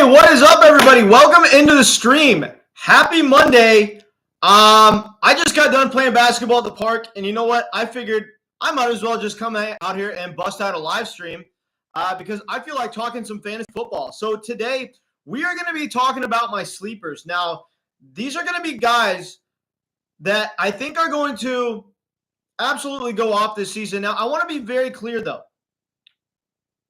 What is up, everybody? Welcome into the stream. Happy Monday. I just got done playing basketball at the park, and you know what? I figured I might as well just come out here and bust out a live stream because I feel like talking some fantasy football. So today we are going to be talking about my sleepers. Now, these are going to be guys that I think are going to absolutely go off this season. Now, I want to be very clear, though.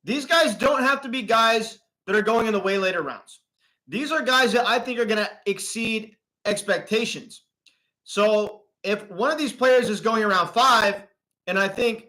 These guys don't have to be guys that are going in the way later rounds. These are guys that I think are going to exceed expectations. So if one of these players is going around 5, and I think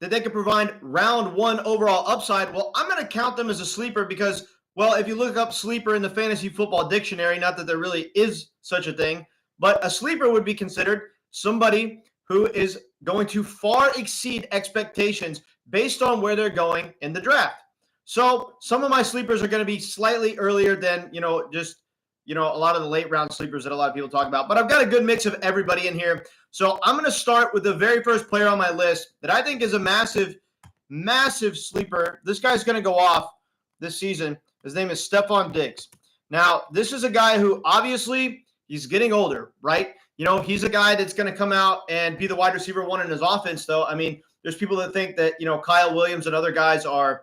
that they could provide round 1 overall upside, well, I'm going to count them as a sleeper because, well, if you look up sleeper in the fantasy football dictionary, not that there really is such a thing, but a sleeper would be considered somebody who is going to far exceed expectations based on where they're going in the draft. So some of my sleepers are going to be slightly earlier than, a lot of the late round sleepers that a lot of people talk about. But I've got a good mix of everybody in here. So I'm going to start with the very first player on my list that I think is a massive, massive sleeper. This guy's going to go off this season. His name is Stefon Diggs. Now, this is a guy who obviously he's getting older, right? He's a guy that's going to come out and be the wide receiver 1 in his offense, though. I mean, there's people that think that, Kyle Williams and other guys are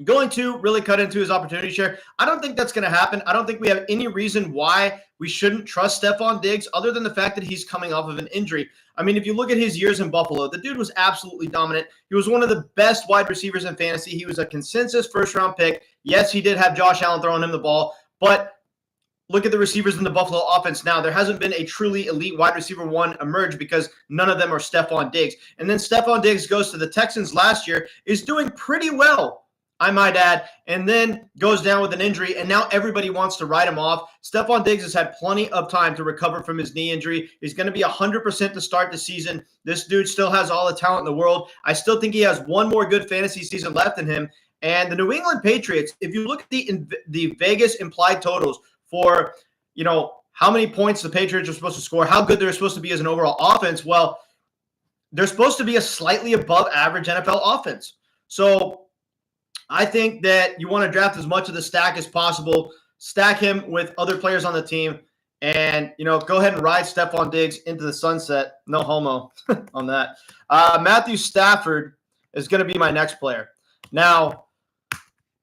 going to really cut into his opportunity share. I don't think that's going to happen. I don't think we have any reason why we shouldn't trust Stefon Diggs other than the fact that he's coming off of an injury. I mean, if you look at his years in Buffalo, the dude was absolutely dominant. He was one of the best wide receivers in fantasy. He was a consensus first-round pick. Yes, he did have Josh Allen throwing him the ball, but look at the receivers in the Buffalo offense now. There hasn't been a truly elite wide receiver 1 emerge because none of them are Stefon Diggs. And then Stefon Diggs goes to the Texans last year, is doing pretty well, I might add, and then goes down with an injury, and now everybody wants to write him off. Stefon Diggs has had plenty of time to recover from his knee injury. He's going to be 100% to start the season. This dude still has all the talent in the world. I still think he has one more good fantasy season left in him. And the New England Patriots, if you look at the Vegas implied totals for, how many points the Patriots are supposed to score, how good they're supposed to be as an overall offense, well, they're supposed to be a slightly above average NFL offense. So I think that you want to draft as much of the stack as possible, stack him with other players on the team, and, go ahead and ride Stefon Diggs into the sunset. No homo on that. Matthew Stafford is going to be my next player. Now,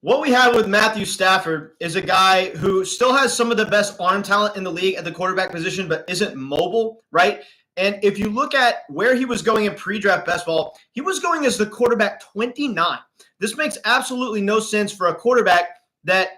what we have with Matthew Stafford is a guy who still has some of the best arm talent in the league at the quarterback position, but isn't mobile, right? And if you look at where he was going in pre-draft best ball, he was going as the quarterback 29. This makes absolutely no sense for a quarterback that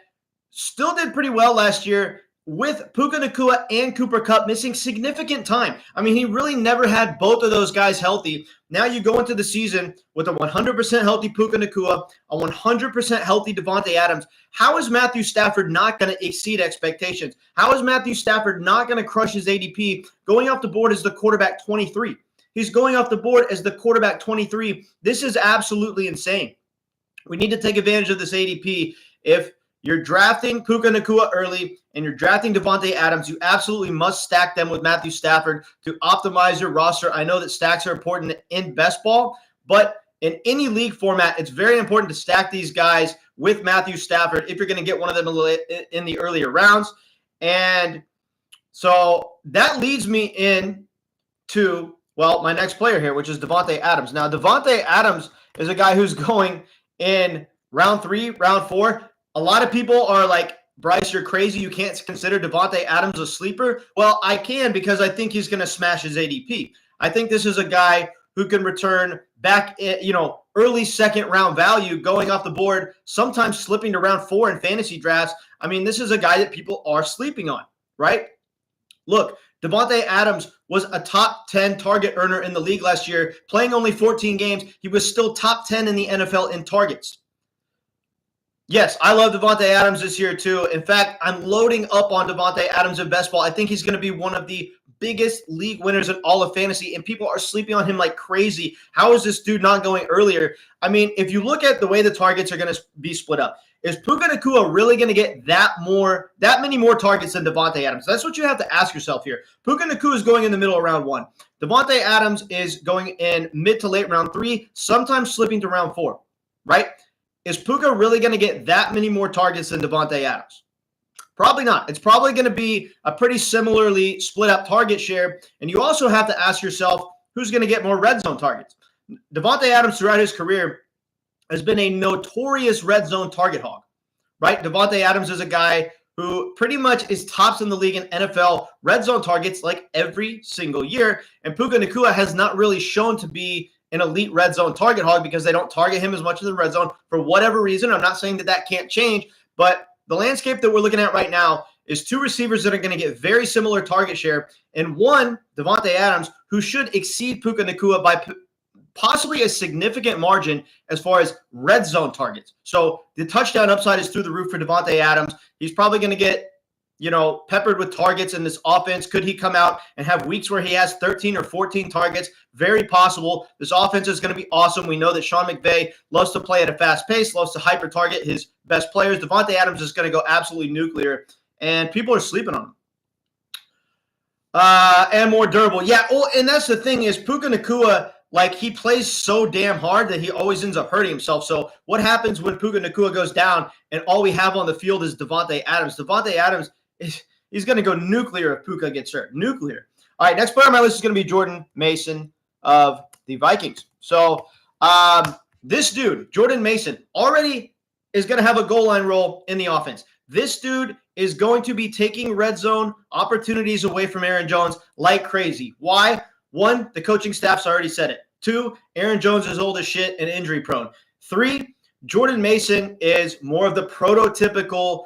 still did pretty well last year with Puka Nacua and Cooper Kupp missing significant time. I mean, he really never had both of those guys healthy. Now you go into the season with a 100% healthy Puka Nacua, a 100% healthy Davante Adams. How is Matthew Stafford not going to exceed expectations? How is Matthew Stafford not going to crush his ADP going off the board as the quarterback 23? He's going off the board as the quarterback 23. This is absolutely insane. We need to take advantage of this ADP. If you're drafting Puka Nacua early and you're drafting Davante Adams, you absolutely must stack them with Matthew Stafford to optimize your roster. I know that stacks are important in best ball, but in any league format, it's very important to stack these guys with Matthew Stafford if you're going to get one of them in the earlier rounds. And so that leads me in to, my next player here, which is Davante Adams. Now, Davante Adams is a guy who's going in round 3, round 4. A lot of people are like, Bryce, you're crazy. You can't consider Davante Adams a sleeper. Well, I can because I think he's going to smash his ADP. I think this is a guy who can return back, early second round value going off the board, sometimes slipping to round 4 in fantasy drafts. I mean, this is a guy that people are sleeping on, right? Look, Davante Adams was a top 10 target earner in the league last year, playing only 14 games. He was still top 10 in the NFL in targets. Yes, I love Davante Adams this year too. In fact, I'm loading up on Davante Adams in best ball. I think he's going to be one of the biggest league winners in all of fantasy, and people are sleeping on him like crazy. How is this dude not going earlier? I mean, if you look at the way the targets are going to be split up, is Puka Nacua really going to get that many more targets than Davante Adams? That's what you have to ask yourself here. Puka Nacua is going in the middle of round 1. Davante Adams is going in mid to late round 3, sometimes slipping to round 4, right? is Puka really going to get that many more targets than Davante Adams? Probably not. It's probably going to be a pretty similarly split up target share. And you also have to ask yourself, who's going to get more red zone targets? Davante Adams throughout his career has been a notorious red zone target hog, right? Davante Adams is a guy who pretty much is tops in the league in NFL red zone targets like every single year. And Puka Nacua has not really shown to be an elite red zone target hog because they don't target him as much in the red zone for whatever reason. I'm not saying that that can't change, but the landscape that we're looking at right now is two receivers that are going to get very similar target share, and one, Davante Adams, who should exceed Puka Nacua by possibly a significant margin as far as red zone targets. So the touchdown upside is through the roof for Davante Adams. He's probably going to get, peppered with targets in this offense. Could he come out and have weeks where he has 13 or 14 targets? Very possible. This offense is going to be awesome. We know that Sean McVay loves to play at a fast pace, loves to hyper target his best players. Davante Adams is going to go absolutely nuclear, and people are sleeping on him. And more durable. Yeah, and that's the thing is Puka Nacua, he plays so damn hard that he always ends up hurting himself. So what happens when Puka Nacua goes down and all we have on the field is Davante Adams? Davante Adams, he's going to go nuclear if Puka gets hurt. Nuclear. All right, next player on my list is going to be Jordan Mason of the Vikings. So this dude, Jordan Mason, already is going to have a goal line role in the offense. This dude is going to be taking red zone opportunities away from Aaron Jones like crazy. Why? One, the coaching staff's already said it. Two, Aaron Jones is old as shit and injury prone. Three, Jordan Mason is more of the prototypical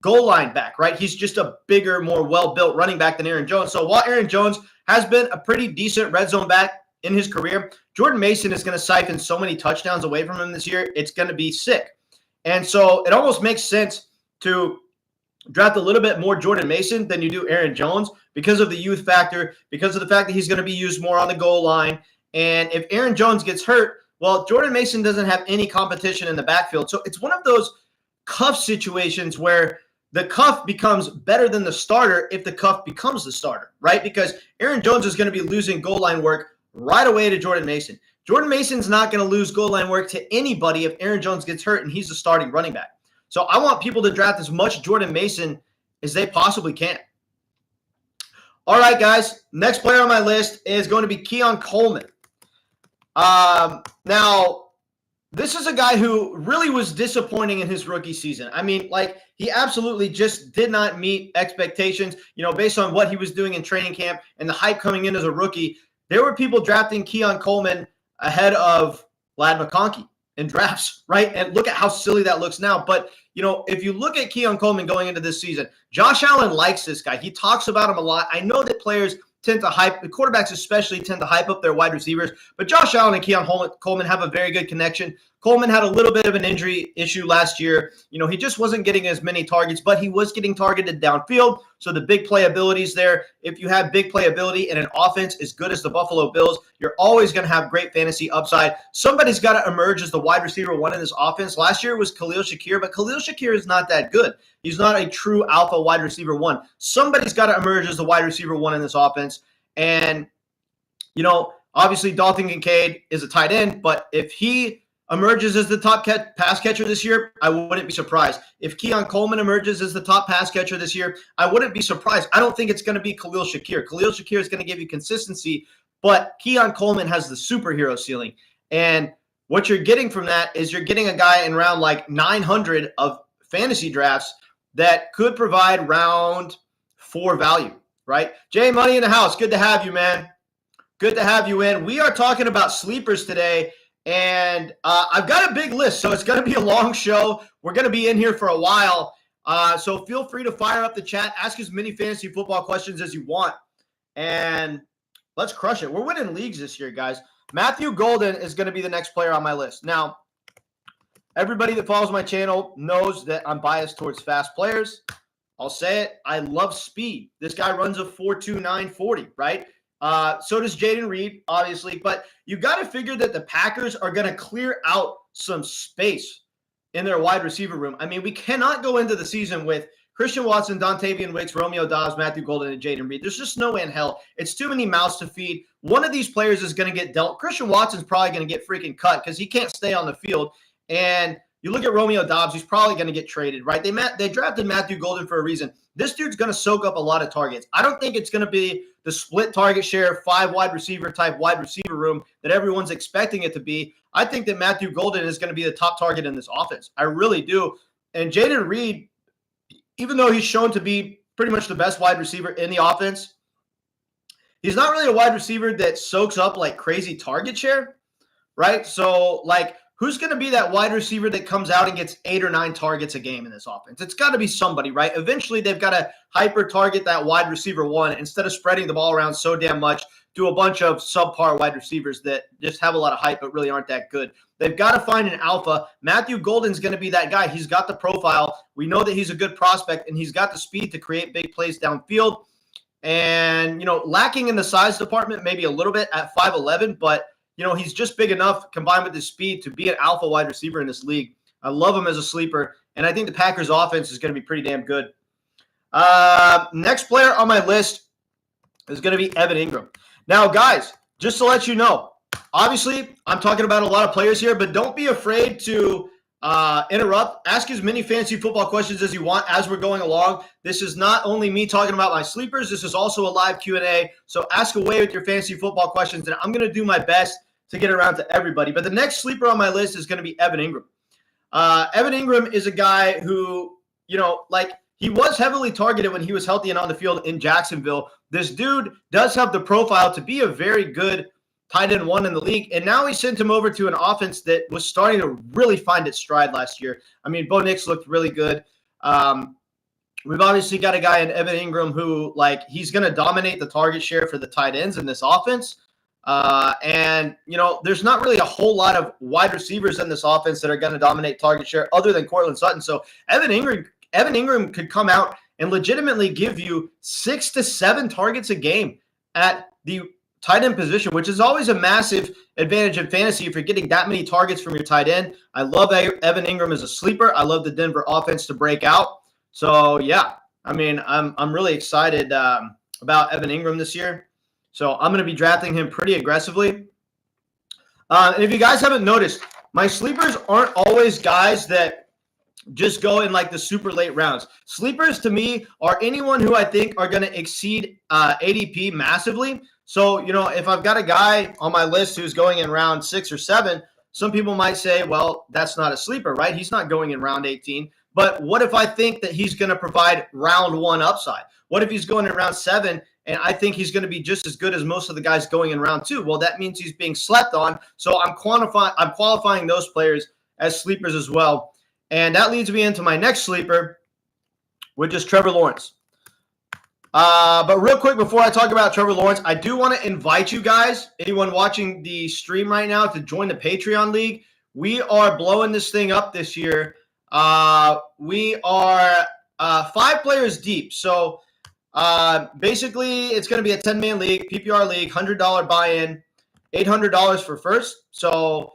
goal line back, right? He's just a bigger, more well-built running back than Aaron Jones. So while Aaron Jones has been a pretty decent red zone back in his career, Jordan Mason is going to siphon so many touchdowns away from him this year, it's going to be sick. And so it almost makes sense to draft a little bit more Jordan Mason than you do Aaron Jones because of the youth factor, because of the fact that he's going to be used more on the goal line. And if Aaron Jones gets hurt, well, Jordan Mason doesn't have any competition in the backfield. So it's one of those cuff situations where the cuff becomes better than the starter if the cuff becomes the starter, right? Because Aaron Jones is going to be losing goal line work right away to Jordan Mason. Jordan Mason's not going to lose goal line work to anybody if Aaron Jones gets hurt and he's the starting running back. So I want people to draft as much Jordan Mason as they possibly can. All right, guys. Next player on my list is going to be Keon Coleman. Now, this is a guy who really was disappointing in his rookie season. I mean, he absolutely just did not meet expectations, based on what he was doing in training camp and the hype coming in as a rookie. There were people drafting Keon Coleman ahead of Ladd McConkey in drafts, right? And look at how silly that looks now. But, if you look at Keon Coleman going into this season, Josh Allen likes this guy. He talks about him a lot. I know that players tend to hype, the quarterbacks especially tend to hype up their wide receivers, but Josh Allen and Keon Coleman have a very good connection. Coleman had a little bit of an injury issue last year. He just wasn't getting as many targets, but he was getting targeted downfield. So the big playability is there. If you have big playability in an offense as good as the Buffalo Bills, you're always going to have great fantasy upside. Somebody's got to emerge as the wide receiver one in this offense. Last year it was Khalil Shakir, but Khalil Shakir is not that good. He's not a true alpha wide receiver one. Somebody's got to emerge as the wide receiver one in this offense. And, obviously Dalton Kincaid is a tight end, but if he emerges as the top pass catcher this year, I wouldn't be surprised. If Keon Coleman emerges as the top pass catcher this year, I wouldn't be surprised. I don't think it's going to be Khalil Shakir. Khalil Shakir is going to give you consistency, but Keon Coleman has the superhero ceiling. And what you're getting from that is you're getting a guy in round 900 of fantasy drafts that could provide round 4 value, right? Jay Money in the house. Good to have you, man. Good to have you in. We are talking about sleepers today. And I've got a big list, so it's going to be a long show. We're going to be in here for a while. So feel free to fire up the chat. Ask as many fantasy football questions as you want. And let's crush it. We're winning leagues this year, guys. Matthew Golden is going to be the next player on my list. Now, everybody that follows my channel knows that I'm biased towards fast players. I'll say it. I love speed. This guy runs a 4.29 40, right? So does Jaden Reed, obviously, but you got to figure that the Packers are going to clear out some space in their wide receiver room. I mean, we cannot go into the season with Christian Watson, Dontavian Wicks, Romeo Dobbs, Matthew Golden, and Jaden Reed. There's just no way in hell. It's too many mouths to feed. One of these players is going to get dealt. Christian Watson's probably going to get freaking cut because he can't stay on the field. And You look at Romeo Doubs, he's probably going to get traded, right? They drafted Matthew Golden for a reason. This dude's going to soak up a lot of targets. I don't think it's going to be the split target share, 5 wide receiver type wide receiver room that everyone's expecting it to be. I think that Matthew Golden is going to be the top target in this offense. I really do. And Jayden Reed, even though he's shown to be pretty much the best wide receiver in the offense, he's not really a wide receiver that soaks up like crazy target share, right? So, like, who's going to be that wide receiver that comes out and gets 8 or 9 targets a game in this offense? It's got to be somebody, right? Eventually, they've got to hyper-target that wide receiver one instead of spreading the ball around so damn much to a bunch of subpar wide receivers that just have a lot of hype but really aren't that good. They've got to find an alpha. Matthew Golden's going to be that guy. He's got the profile. We know that he's a good prospect, and he's got the speed to create big plays downfield. And, lacking in the size department maybe a little bit at 5'11", but he's just big enough combined with his speed to be an alpha wide receiver in this league. I love him as a sleeper, and I think the Packers offense is going to be pretty damn good. Next player on my list is going to be Evan Engram. Now, guys, just to let you know, obviously I'm talking about a lot of players here, but don't be afraid to interrupt. Ask as many fantasy football questions as you want as we're going along. This is not only me talking about my sleepers. This is also a live Q&A. So ask away with your fantasy football questions, and I'm going to do my best to get around to everybody. But the next sleeper on my list is going to be Evan Engram. Evan Engram is a guy who, he was heavily targeted when he was healthy and on the field in Jacksonville. This dude does have the profile to be a very good tight end one in the league, and now he sent him over to an offense that was starting to really find its stride last year. I mean, Bo Nix looked really good. We've obviously got a guy in Evan Engram who, he's going to dominate the target share for the tight ends in this offense. And there's not really a whole lot of wide receivers in this offense that are going to dominate target share other than Courtland Sutton. So Evan Engram could come out and legitimately give you 6 to 7 targets a game at the tight end position, which is always a massive advantage in fantasy if you're getting that many targets from your tight end. I love Evan Engram as a sleeper. I love the Denver offense to break out. So yeah, I mean, I'm really excited about Evan Engram this year. So I'm going to be drafting him pretty aggressively. And if you guys haven't noticed, my sleepers aren't always guys that just go in the super late rounds. Sleepers to me are anyone who I think are going to exceed ADP massively. So, if I've got a guy on my list who's going in round 6 or 7, some people might say, well, that's not a sleeper, right? He's not going in round 18. But what if I think that he's going to provide round 1 upside? What if he's going in round 7 and I think he's going to be just as good as most of the guys going in round 2? Well, that means he's being slept on. So I'm qualifying those players as sleepers as well. And that leads me into my next sleeper, which is Trevor Lawrence. But real quick, before I talk about Trevor Lawrence, I do want to invite you guys, anyone watching the stream right now, to join the Patreon League. We are blowing this thing up this year. We are 5 players deep. So basically, it's going to be a 10-man league, PPR league, $100 buy-in, $800 for first. So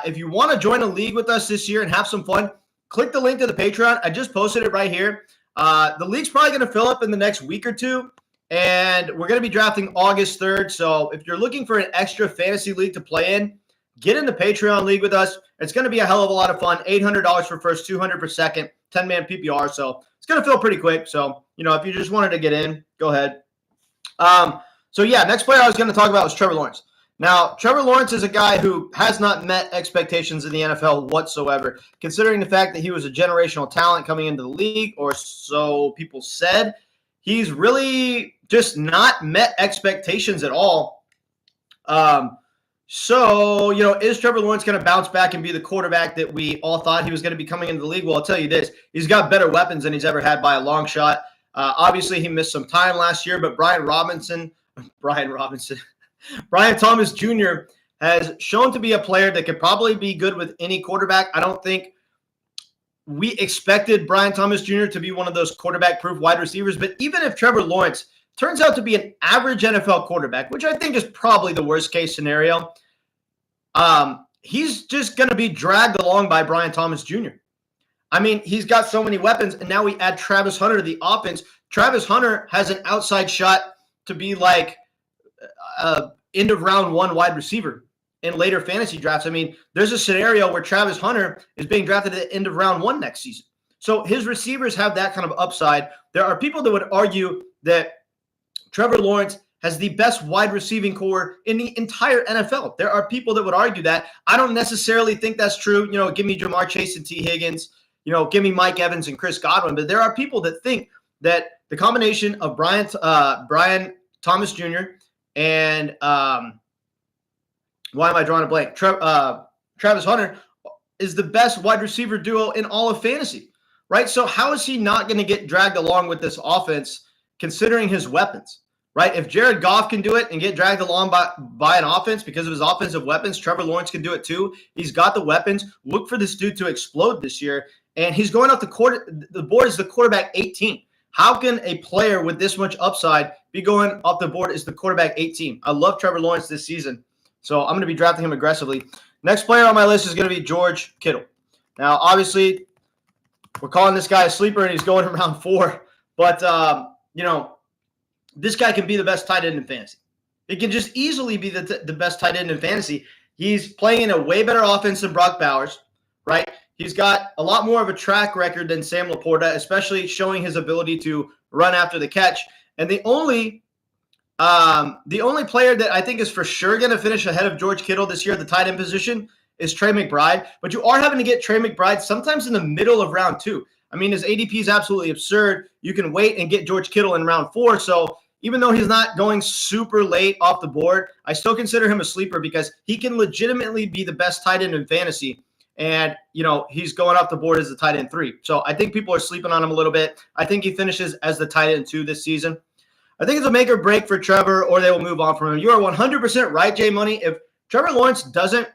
if you want to join a league with us this year and have some fun, click the link to the Patreon. I just posted it right here. The league's probably going to fill up in the next week or two, and we're going to be drafting August 3rd. So if you're looking for an extra fantasy league to play in, get in the Patreon league with us. It's going to be a hell of a lot of fun. $800 for first, $200 per second, 10-man PPR. So it's going to fill pretty quick. So, if you just wanted to get in, go ahead. So yeah, next player I was going to talk about was Trevor Lawrence. Now, Trevor Lawrence is a guy who has not met expectations in the NFL whatsoever, considering the fact that he was a generational talent coming into the league, or so people said. He's really just not met expectations at all. So, is Trevor Lawrence going to bounce back and be the quarterback that we all thought he was going to be coming into the league? Well, I'll tell you this. He's got better weapons than he's ever had by a long shot. Obviously, he missed some time last year, but Brian Thomas Jr. has shown to be a player that could probably be good with any quarterback. I don't think we expected Brian Thomas Jr. to be one of those quarterback-proof wide receivers, but even if Trevor Lawrence turns out to be an average NFL quarterback, which I think is probably the worst-case scenario, he's just going to be dragged along by Brian Thomas Jr. I mean, he's got so many weapons, and now we add Travis Hunter to the offense. Travis Hunter has an outside shot to be end of round 1 wide receiver in later fantasy drafts. I mean, there's a scenario where Travis Hunter is being drafted at the end of round 1 next season. So his receivers have that kind of upside. There are people that would argue that Trevor Lawrence has the best wide receiving core in the entire NFL. There are people that would argue that. I don't necessarily think that's true. Give me Jamar Chase and T. Higgins. Give me Mike Evans and Chris Godwin. But there are people that think that the combination of Brian Thomas Jr. and why am I drawing a blank? Travis Hunter is the best wide receiver duo in all of fantasy, right? So how is he not going to get dragged along with this offense considering his weapons? Right? If Jared Goff can do it and get dragged along by an offense because of his offensive weapons, Trevor Lawrence can do it too. He's got the weapons. Look for this dude to explode this year. And he's going off the board as the quarterback 18. How can a player with this much upside be going off the board as the quarterback 18? I love Trevor Lawrence this season, so I'm going to be drafting him aggressively. Next player on my list is going to be George Kittle. Now, obviously, we're calling this guy a sleeper, and he's going in round 4. But, this guy can be the best tight end in fantasy. He can just easily be the best tight end in fantasy. He's playing in a way better offense than Brock Bowers, right? He's got a lot more of a track record than Sam Laporta, especially showing his ability to run after the catch. And the only player that I think is for sure going to finish ahead of George Kittle this year at the tight end position is Trey McBride. But you are having to get Trey McBride sometimes in the middle of round 2. I mean, his ADP is absolutely absurd. You can wait and get George Kittle in round 4. So even though he's not going super late off the board, I still consider him a sleeper because he can legitimately be the best tight end in fantasy. And, he's going off the board as the tight end 3. So I think people are sleeping on him a little bit. I think he finishes as the tight end 2 this season. I think it's a make or break for Trevor, or they will move on from him. You are 100% right, Jay Money. If Trevor Lawrence doesn't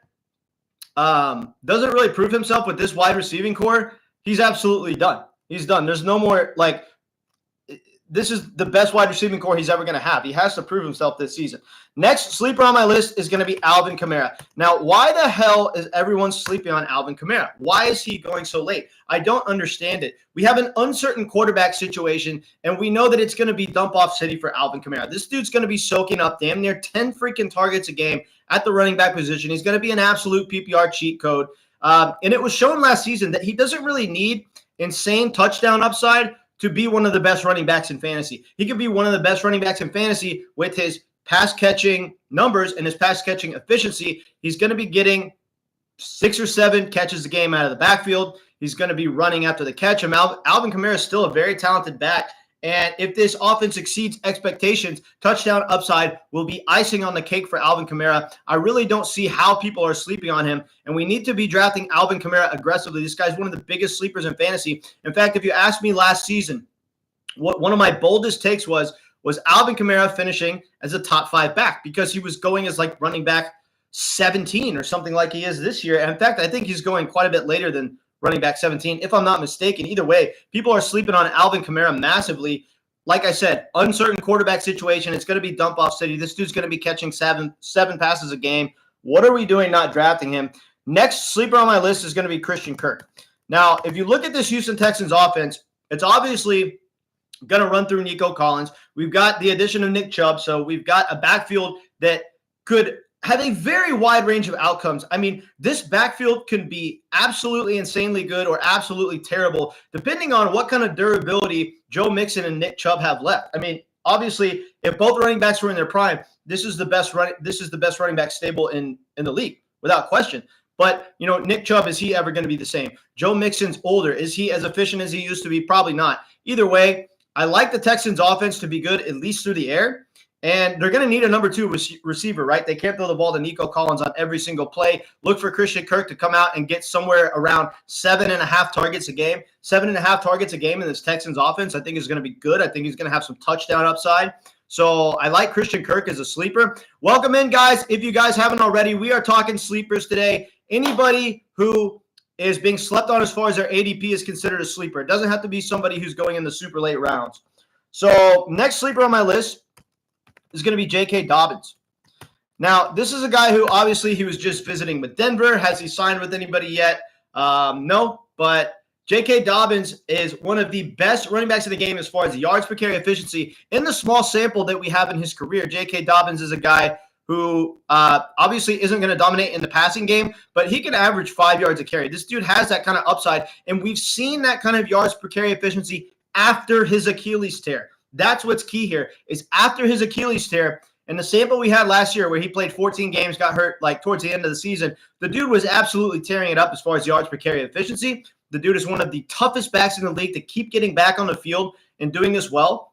really prove himself with this wide receiving core, he's absolutely done. He's done. There's no more, this is the best wide receiving core he's ever going to have. He has to prove himself this season. Next sleeper on my list is going to be Alvin Kamara. Now, why the hell is everyone sleeping on Alvin Kamara? Why is he going so late? I don't understand it. We have an uncertain quarterback situation, and we know that it's going to be dump-off city for Alvin Kamara. This dude's going to be soaking up damn near 10 freaking targets a game at the running back position. He's going to be an absolute PPR cheat code. And it was shown last season that he doesn't really need insane touchdown upside to be one of the best running backs in fantasy. He could be one of the best running backs in fantasy with his pass-catching numbers and his pass-catching efficiency. He's going to be getting 6 or 7 catches a game out of the backfield. He's going to be running after the catch. And Alvin Kamara is still a very talented back. And if this offense exceeds expectations, touchdown upside will be icing on the cake for Alvin Kamara. I really don't see how people are sleeping on him, and we need to be drafting Alvin Kamara aggressively. This guy's one of the biggest sleepers in fantasy. In fact, if you asked me last season, what one of my boldest takes was Alvin Kamara finishing as a top 5 back because he was going as running back 17 or something like he is this year. And in fact, I think he's going quite a bit later than running back 17, if I'm not mistaken. Either way, people are sleeping on Alvin Kamara massively. Like I said, uncertain quarterback situation. It's going to be dump-off city. This dude's going to be catching seven passes a game. What are we doing not drafting him? Next sleeper on my list is going to be Christian Kirk. Now, if you look at this Houston Texans offense, it's obviously going to run through Nico Collins. We've got the addition of Nick Chubb, so we've got a backfield that could have a very wide range of outcomes. I mean, this backfield can be absolutely insanely good or absolutely terrible, depending on what kind of durability Joe Mixon and Nick Chubb have left. I mean, obviously, if both running backs were in their prime, this is the best running back stable in the league, without question. But, Nick Chubb, is he ever going to be the same? Joe Mixon's older. Is he as efficient as he used to be? Probably not. Either way, I like the Texans offense to be good, at least through the air. And they're going to need a number 2 receiver, right? They can't throw the ball to Nico Collins on every single play. Look for Christian Kirk to come out and get somewhere around 7.5 targets a game. 7.5 targets a game in this Texans offense, I think, is going to be good. I think he's going to have some touchdown upside. So I like Christian Kirk as a sleeper. Welcome in, guys. If you guys haven't already, we are talking sleepers today. Anybody who is being slept on as far as their ADP is considered a sleeper. It doesn't have to be somebody who's going in the super late rounds. So next sleeper on my list is going to be J.K. Dobbins. Now, this is a guy who obviously he was just visiting with Denver. Has he signed with anybody yet? No, but J.K. Dobbins is one of the best running backs in the game as far as yards per carry efficiency. In the small sample that we have in his career, J.K. Dobbins is a guy who obviously isn't going to dominate in the passing game, but he can average 5 yards a carry. This dude has that kind of upside, and we've seen that kind of yards per carry efficiency after his Achilles tear. That's what's key here, is after his Achilles tear. And the sample we had last year where he played 14 games, got hurt like towards the end of the season, the dude was absolutely tearing it up as far as yards per carry efficiency. The dude is one of the toughest backs in the league to keep getting back on the field and doing this well.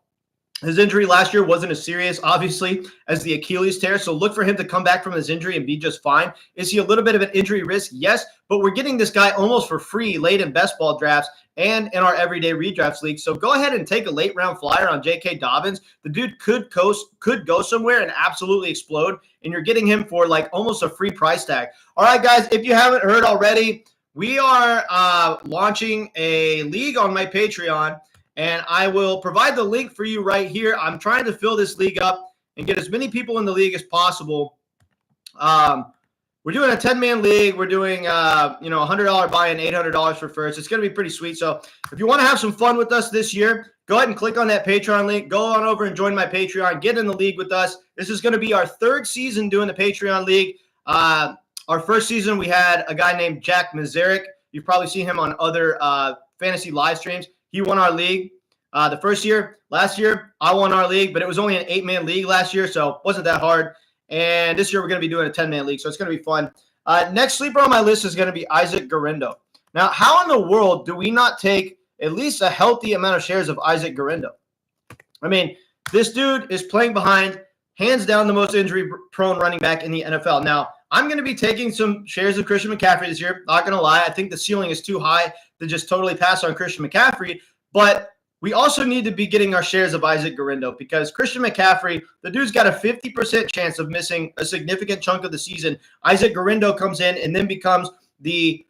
His injury last year wasn't as serious, obviously, as the Achilles tear, so look for him to come back from his injury and be just fine. Is he a little bit of an injury risk? Yes, but we're getting this guy almost for free late in best ball drafts and in our everyday redrafts league. So go ahead and take a late round flyer on J.K. Dobbins. The dude could go somewhere and absolutely explode, and you're getting him for like almost a free price tag. All right, guys, if you haven't heard already, we are launching a league on my Patreon. And I will provide the link for you right here. I'm trying to fill this league up and get as many people in the league as possible. We're doing a 10-man league. We're doing, $100 buy-in, $800 for first. It's going to be pretty sweet. So if you want to have some fun with us this year, go ahead and click on that Patreon link. Go on over and join my Patreon. Get in the league with us. This is going to be our third season doing the Patreon league. Our first season, we had a guy named Jack Mazarek. You've probably seen him on other fantasy live streams. He won our league the first year. Last year, I won our league, but it was only an 8-man league last year, so it wasn't that hard. And this year, we're going to be doing a 10-man league, so it's going to be fun. Next sleeper on my list is going to be Isaac Guerendo. Now, how in the world do we not take at least a healthy amount of shares of Isaac Guerendo? I mean, this dude is playing behind, hands down, the most injury-prone running back in the NFL. Now, I'm going to be taking some shares of Christian McCaffrey this year. Not going to lie. I think the ceiling is too high to just totally pass on Christian McCaffrey. But we also need to be getting our shares of Isaac Guerendo because Christian McCaffrey, the dude's got a 50% chance of missing a significant chunk of the season. Isaac Guerendo comes in and then becomes the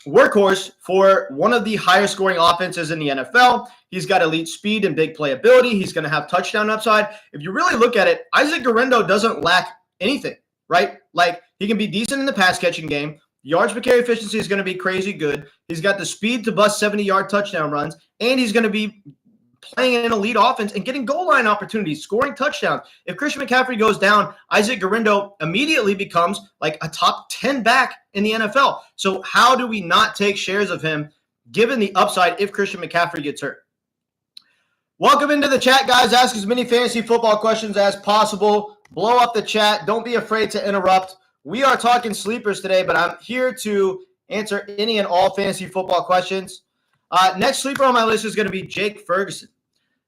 workhorse for one of the higher scoring offenses in the NFL. He's got elite speed and big playability. He's going to have touchdown upside. If you really look at it, Isaac Guerendo doesn't lack anything, right? Like, he can be decent in the pass catching game. Yards per carry efficiency is going to be crazy good. He's got the speed to bust 70-yard touchdown runs, and he's going to be playing in an elite offense and getting goal line opportunities, scoring touchdowns. If Christian McCaffrey goes down, Isaac Guerendo immediately becomes like a top 10 back in the NFL. So how do we not take shares of him given the upside if Christian McCaffrey gets hurt? Welcome into the chat, guys. Ask as many fantasy football questions as possible. Blow up the chat. Don't be afraid to interrupt. We are talking sleepers today, but I'm here to answer any and all fantasy football questions. Next sleeper on my list is going to be Jake Ferguson.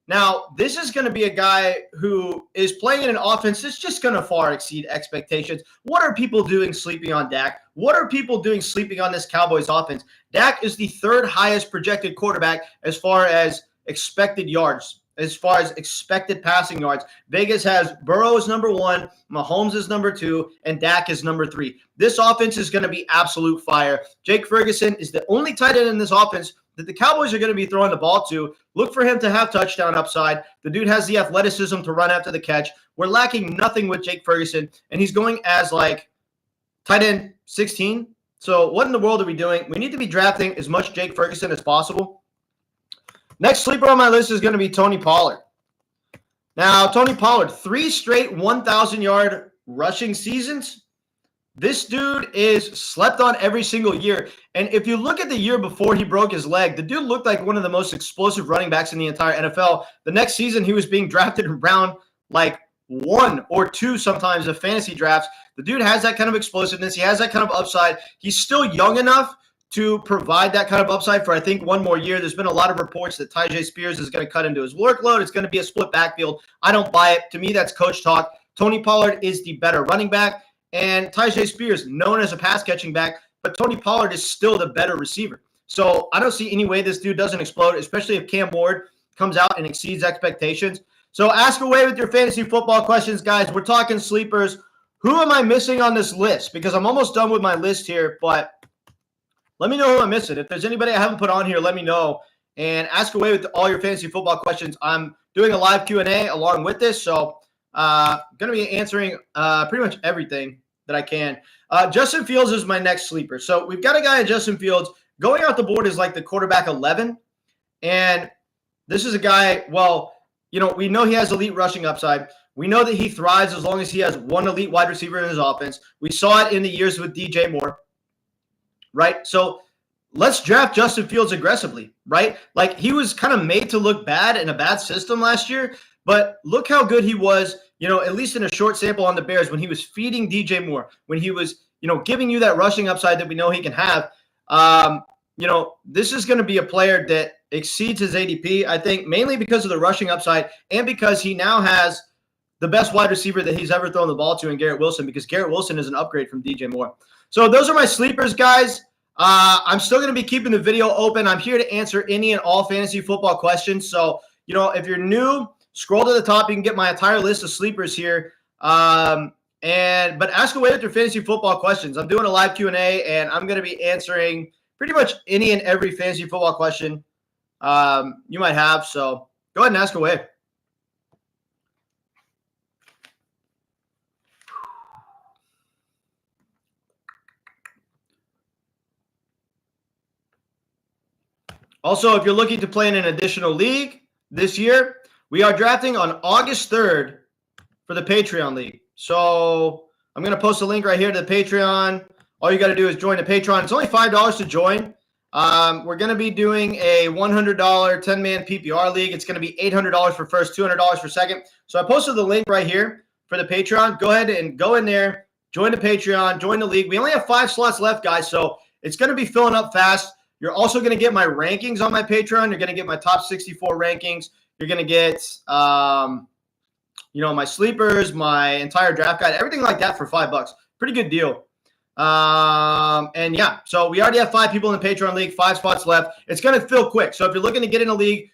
Now, this is going to be a guy who is playing in an offense that's just going to far exceed expectations. What are people doing sleeping on Dak? What are people doing sleeping on this Cowboys offense? Dak is the third highest projected quarterback as far as expected yards, as far as expected passing yards. Vegas has Burrow as number 1, Mahomes is number 2, and Dak is number 3. This offense is going to be absolute fire. Jake Ferguson is the only tight end in this offense that the Cowboys are going to be throwing the ball to. Look for him to have touchdown upside. The dude has the athleticism to run after the catch. We're lacking nothing with Jake Ferguson, and he's going as like tight end 16. So what in the world are we doing? We need to be drafting as much Jake Ferguson as possible. Next sleeper on my list is going to be Tony Pollard. Now, Tony Pollard, 3 straight 1,000-yard rushing seasons. This dude is slept on every single year. And if you look at the year before he broke his leg, the dude looked like one of the most explosive running backs in the entire NFL. The next season, he was being drafted in round like 1 or 2 sometimes of fantasy drafts. The dude has that kind of explosiveness. He has that kind of upside. He's still young enough to provide that kind of upside for, I think, 1 more year. There's been a lot of reports that Tyjae Spears is going to cut into his workload. It's going to be a split backfield. I don't buy it. To me, that's coach talk. Tony Pollard is the better running back, and Tyjae Spears, known as a pass-catching back, but Tony Pollard is still the better receiver. So I don't see any way this dude doesn't explode, especially if Cam Ward comes out and exceeds expectations. So ask away with your fantasy football questions, guys. We're talking sleepers. Who am I missing on this list? Because I'm almost done with my list here, but let me know who I'm missing. If there's anybody I haven't put on here, let me know. And ask away with all your fantasy football questions. I'm doing a live Q&A along with this, so going to be answering pretty much everything that I can. Justin Fields is my next sleeper. So we've got a guy in Justin Fields. Going out the board is like the quarterback 11. And this is a guy, well, you know, we know he has elite rushing upside. We know that he thrives as long as he has one elite wide receiver in his offense. We saw it in the years with DJ Moore, right? So let's draft Justin Fields aggressively, right? Like, he was kind of made to look bad in a bad system last year, but look how good he was, at least in a short sample on the Bears when he was feeding DJ Moore, when he was, giving you that rushing upside that we know he can have. This is going to be a player that exceeds his ADP, I think, mainly because of the rushing upside and because he now has the best wide receiver that he's ever thrown the ball to in Garrett Wilson, because Garrett Wilson is an upgrade from DJ Moore. So those are my sleepers, guys. I'm still going to be keeping the video open. I'm here to answer any and all fantasy football questions. So, if you're new, scroll to the top. You can get my entire list of sleepers here. But ask away with your fantasy football questions. I'm doing a live Q&A, and I'm going to be answering pretty much any and every fantasy football question you might have. So go ahead and ask away. Also, if you're looking to play in an additional league this year, we are drafting on August 3rd for the Patreon League. So I'm going to post a link right here to the Patreon. All you got to do is join the Patreon. It's only $5 to join. We're going to be doing a $100 10-man PPR league. It's going to be $800 for first, $200 for second. So I posted the link right here for the Patreon. Go ahead and go in there, join the Patreon, join the league. We only have 5 slots left, guys, so it's going to be filling up fast. You're also going to get my rankings on my Patreon. You're going to get my top 64 rankings. You're going to get, my sleepers, my entire draft guide, everything like that for $5. Pretty good deal. So we already have 5 people in the Patreon league, 5 spots left. It's going to fill quick. So if you're looking to get in a league,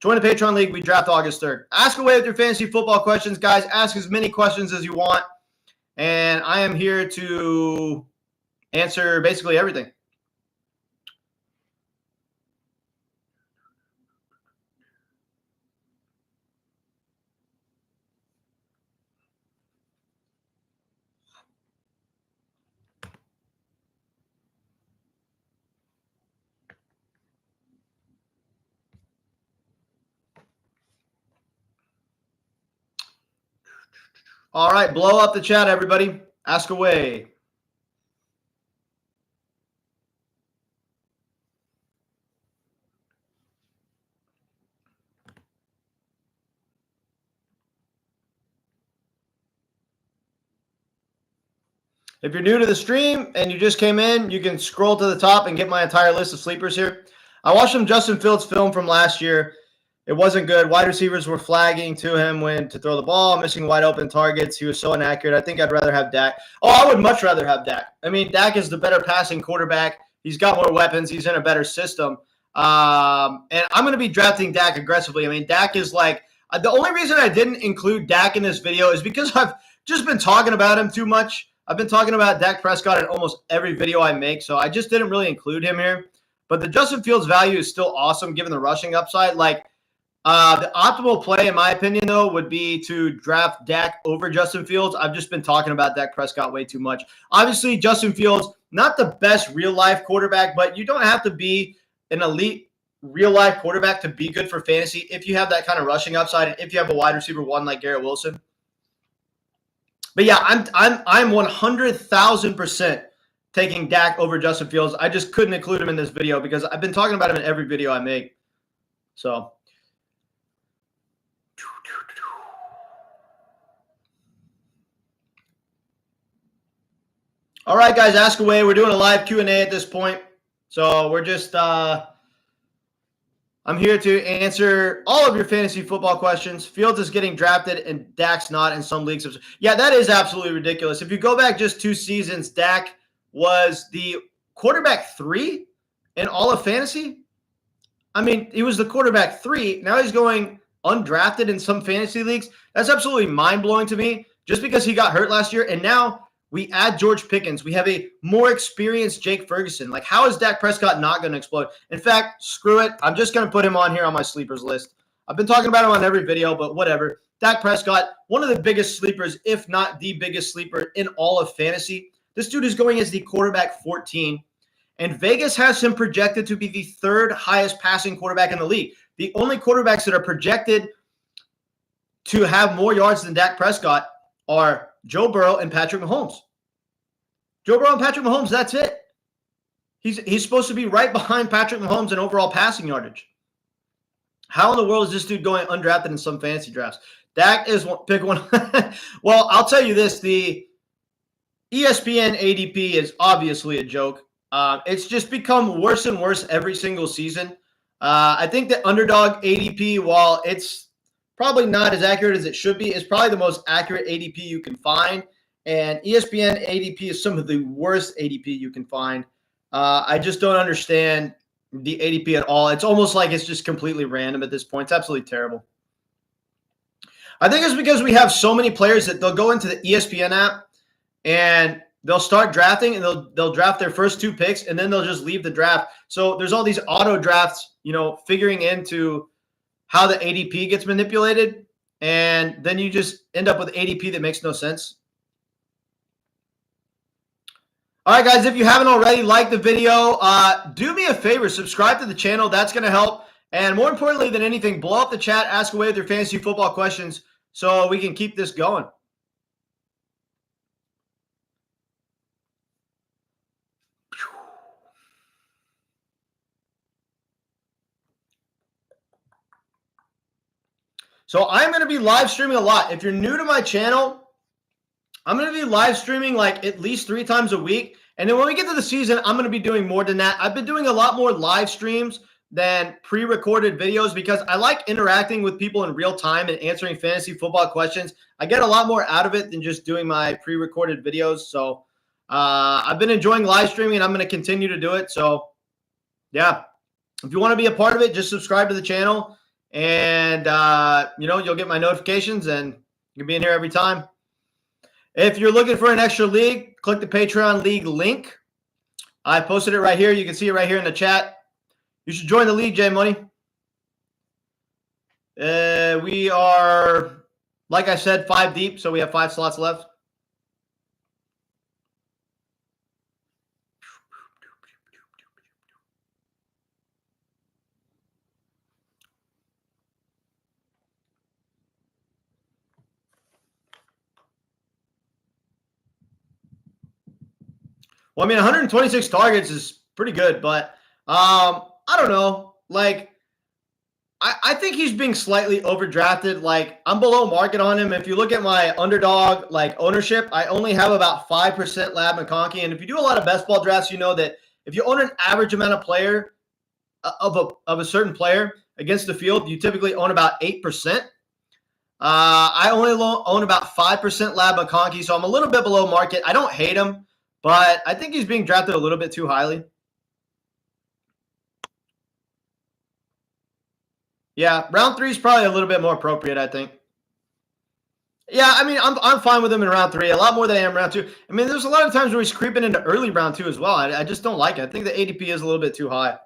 join the Patreon league. We draft August 3rd. Ask away with your fantasy football questions, guys. Ask as many questions as you want. And I am here to answer basically everything. All right, blow up the chat, everybody. Ask away. If you're new to the stream and you just came in, you can scroll to the top and get my entire list of sleepers here. I watched some Justin Fields film from last year. It wasn't good. Wide receivers were flagging to him when to throw the ball, missing wide open targets. He was so inaccurate. I think I'd rather have Dak. Oh, I would much rather have Dak. I mean, Dak is the better passing quarterback. He's got more weapons. He's in a better system. And I'm going to be drafting Dak aggressively. I mean, Dak is like – the only reason I didn't include Dak in this video is because I've just been talking about him too much. I've been talking about Dak Prescott in almost every video I make, so I just didn't really include him here. But the Justin Fields value is still awesome given the rushing upside. Like, the optimal play, in my opinion, though, would be to draft Dak over Justin Fields. I've just been talking about Dak Prescott way too much. Obviously, Justin Fields, not the best real-life quarterback, but you don't have to be an elite real-life quarterback to be good for fantasy if you have that kind of rushing upside and if you have a wide receiver one like Garrett Wilson. But yeah, I'm 100,000% taking Dak over Justin Fields. I just couldn't include him in this video because I've been talking about him in every video I make. So. All right, guys, ask away. We're doing a live Q&A at this point. So we're just I'm here to answer all of your fantasy football questions. Fields is getting drafted and Dak's not in some leagues. Yeah, that is absolutely ridiculous. If you go back just 2 seasons, Dak was the quarterback 3 in all of fantasy. I mean, he was the quarterback 3. Now he's going undrafted in some fantasy leagues. That's absolutely mind-blowing to me just because he got hurt last year. And now we add George Pickens. We have a more experienced Jake Ferguson. Like, how is Dak Prescott not going to explode? In fact, screw it. I'm just going to put him on here on my sleepers list. I've been talking about him on every video, but whatever. Dak Prescott, one of the biggest sleepers, if not the biggest sleeper in all of fantasy. This dude is going as the quarterback 14. And Vegas has him projected to be the 3rd highest passing quarterback in the league. The only quarterbacks that are projected to have more yards than Dak Prescott are Joe Burrow and Patrick Mahomes. Joe Burrow and Patrick Mahomes, that's it. He's supposed to be right behind Patrick Mahomes in overall passing yardage. How in the world is this dude going undrafted in some fantasy drafts? Dak is pick one. Well, I'll tell you this. The ESPN ADP is obviously a joke. It's just become worse and worse every single season. I think the underdog ADP, while it's probably not as accurate as it should be, is probably the most accurate ADP you can find. And ESPN ADP is some of the worst ADP you can find. I just don't understand the ADP at all. It's almost like it's just completely random at this point. It's absolutely terrible. I think it's because we have so many players that they'll go into the ESPN app and they'll start drafting and they'll draft their first 2 picks and then they'll just leave the draft. So there's all these auto drafts, figuring into how the ADP gets manipulated. And then you just end up with ADP that makes no sense. All right, guys, if you haven't already, like the video. Do me a favor, subscribe to the channel. That's going to help. And more importantly than anything, blow up the chat, ask away with your fantasy football questions so we can keep this going. So I'm going to be live streaming a lot. If you're new to my channel, I'm going to be live streaming like at least 3 times a week. And then when we get to the season, I'm going to be doing more than that. I've been doing a lot more live streams than pre-recorded videos because I like interacting with people in real time and answering fantasy football questions. I get a lot more out of it than just doing my pre-recorded videos. So I've been enjoying live streaming and I'm going to continue to do it. So yeah, if you want to be a part of it, just subscribe to the channel and you'll get my notifications and you can be in here every time. If you're looking for an extra league, click the Patreon league link. I posted it right here. You can see it right here in the chat. You should join the league, J Money. We are, like I said, 5 deep, so we have 5 slots left. Well, I mean, 126 targets is pretty good, but I don't know. Like, I think he's being slightly overdrafted. Like, I'm below market on him. If you look at my underdog ownership, I only have about 5% Lab McConkey. And if you do a lot of best ball drafts, you know that if you own an average amount of player of a certain player against the field, you typically own about 8%. I only own about 5% Lab McConkey, so I'm a little bit below market. I don't hate him, but I think he's being drafted a little bit too highly. Yeah, round 3 is probably a little bit more appropriate, I think. Yeah, I mean, I'm fine with him in round 3, a lot more than I am round 2. I mean, there's a lot of times where he's creeping into early round 2 as well. I just don't like it. I think the ADP is a little bit too high.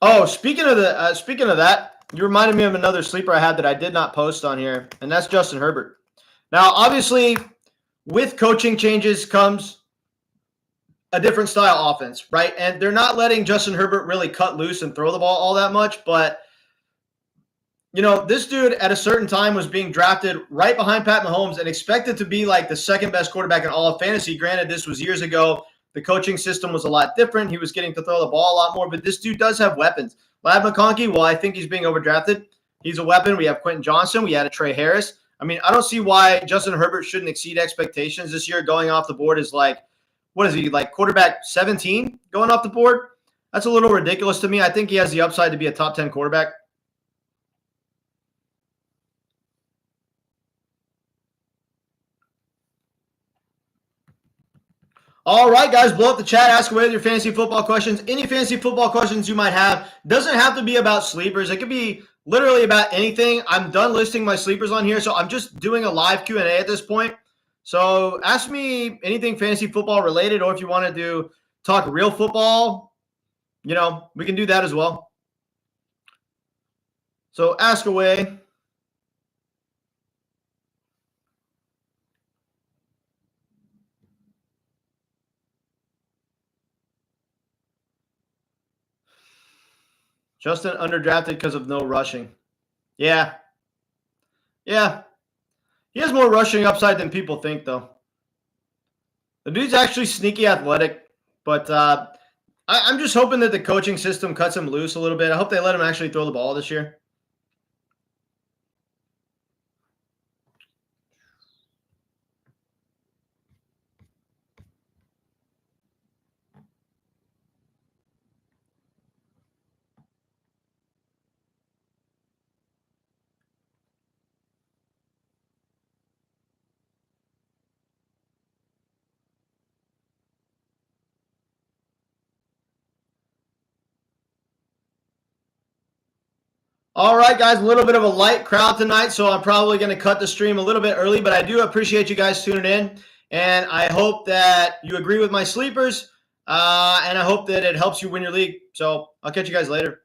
Oh, speaking of that, you reminded me of another sleeper I had that I did not post on here, and that's Justin Herbert. Now, obviously, with coaching changes comes a different style offense, right? And they're not letting Justin Herbert really cut loose and throw the ball all that much. But, this dude at a certain time was being drafted right behind Pat Mahomes and expected to be like the second best quarterback in all of fantasy. Granted, this was years ago. The coaching system was a lot different. He was getting to throw the ball a lot more, but this dude does have weapons. Lab McConkey, well, I think he's being overdrafted. He's a weapon. We have Quentin Johnson. We had a Trey Harris. I mean, I don't see why Justin Herbert shouldn't exceed expectations this year. Going off the board is what is he, like quarterback 17 going off the board? That's a little ridiculous to me. I think he has the upside to be a top 10 quarterback. All right, guys, blow up the chat. Ask away with your fantasy football questions. Any fantasy football questions you might have. Doesn't have to be about sleepers. It could be literally about anything. I'm done listing my sleepers on here, so I'm just doing a live Q&A at this point. So ask me anything fantasy football related, or if you want to talk real football, we can do that as well. So ask away. Justin underdrafted because of no rushing. Yeah. Yeah. He has more rushing upside than people think, though. The dude's actually sneaky athletic, but I'm just hoping that the coaching system cuts him loose a little bit. I hope they let him actually throw the ball this year. All right, guys, a little bit of a light crowd tonight, so I'm probably going to cut the stream a little bit early, but I do appreciate you guys tuning in, and I hope that you agree with my sleepers, and I hope that it helps you win your league. So I'll catch you guys later.